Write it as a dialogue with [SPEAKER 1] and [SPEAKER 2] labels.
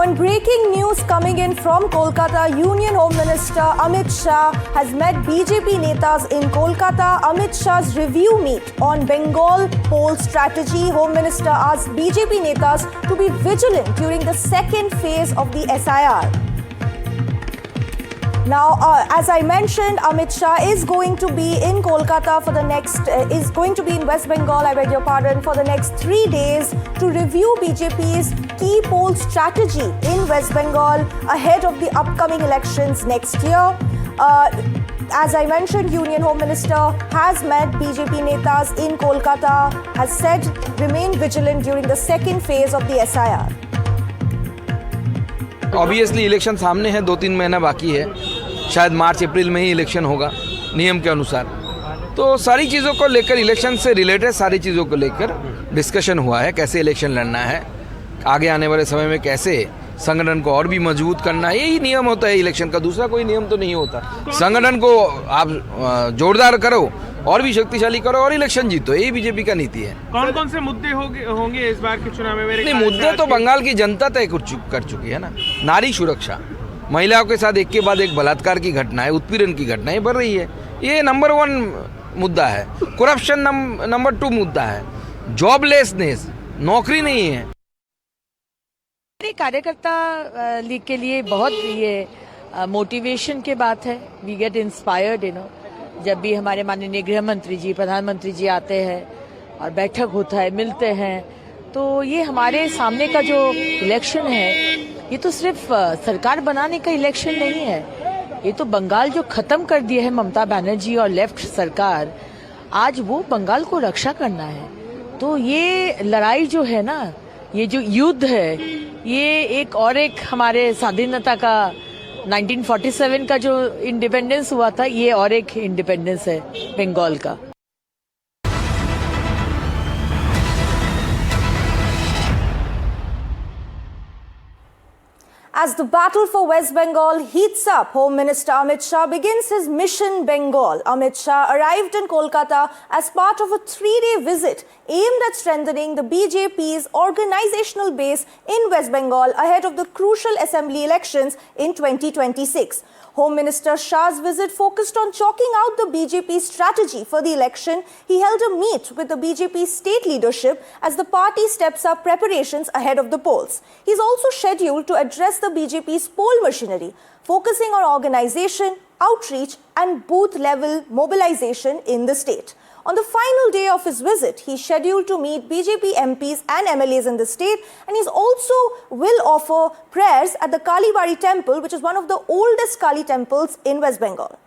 [SPEAKER 1] And breaking news coming in from Kolkata, Union Home Minister Amit Shah has met BJP netas in Kolkata. Amit Shah's review meet on Bengal poll strategy. Home Minister asked BJP netas to be vigilant during the second phase of the SIR. Now, as I mentioned, Amit Shah is going to be in Kolkata for the next, is going to be in West Bengal, I beg your pardon, for the next 3 days to review BJP's key poll strategy in West Bengal ahead of the upcoming elections next year. As I mentioned, Union Home Minister has met BJP netas in Kolkata, has said remain vigilant during the second phase of the SIR.
[SPEAKER 2] Obviously election सामने है, 2-3 महीना बाकी है, शायद मार्च अप्रैल में ही election होगा नियम के अनुसार। तो सारी चीज़ों को लेकर, इलेक्शन से रिलेटेड सारी चीज़ों को लेकर डिस्कशन हुआ है, कैसे इलेक्शन लड़ना है, आगे आने वाले समय में कैसे संगठन को और भी मजबूत करना है। यही नियम होता है इलेक्शन का, दूसरा कोई नियम तो नहीं होता। संगठन को आप जोरदार करो और भी शक्तिशाली करो और इलेक्शन जीतो, यही बीजेपी का नीति है।
[SPEAKER 3] कौन कौन से मुद्दे होंगे इस बार के चुनाव में?
[SPEAKER 2] नहीं, मुद्दे तो बंगाल की जनता तय कर चुकी है ना। नारी सुरक्षा, महिलाओं के साथ एक के बाद एक बलात्कार की घटनाएं, उत्पीड़न की घटनाएं बढ़ रही है, ये नंबर 1 मुद्दा है। करप्शन नंबर 2 मुद्दा है। जॉबलेसनेस, नौकरी नहीं है।
[SPEAKER 4] कार्यकर्ता के लिए बहुत ये मोटिवेशन की बात है। वी गेट इंस्पायर्ड, जब भी हमारे माननीय गृह मंत्री जी, प्रधानमंत्री जी आते हैं और बैठक होता है, मिलते हैं, तो ये हमारे सामने का जो इलेक्शन है, ये तो सिर्फ सरकार बनाने का इलेक्शन नहीं है, ये तो बंगाल जो खत्म कर दिया है ममता बनर्जी और लेफ्ट सरकार, आज वो बंगाल को रक्षा करना है। तो ये लड़ाई जो है ना, ये जो युद्ध है, ये एक हमारे स्वाधीनता का 1947 का जो इंडिपेंडेंस हुआ था, ये और एक इंडिपेंडेंस है बंगाल का।
[SPEAKER 1] As the battle for West Bengal heats up, Home Minister Amit Shah begins his mission Bengal. Amit Shah arrived in Kolkata as part of a 3-day visit aimed at strengthening the BJP's organizational base in West Bengal ahead of the crucial assembly elections in 2026. Home Minister Shah's visit focused on chalking out the BJP strategy for the election. He held a meet with the BJP state leadership as the party steps up preparations ahead of the polls. He's also scheduled to address the BJP's poll machinery, focusing on organization, outreach and booth-level mobilization in the state. On the final day of his visit, he's scheduled to meet BJP MPs and MLAs in the state, and he's also will offer prayers at the Kalibari temple, which is one of the oldest Kali temples in West Bengal.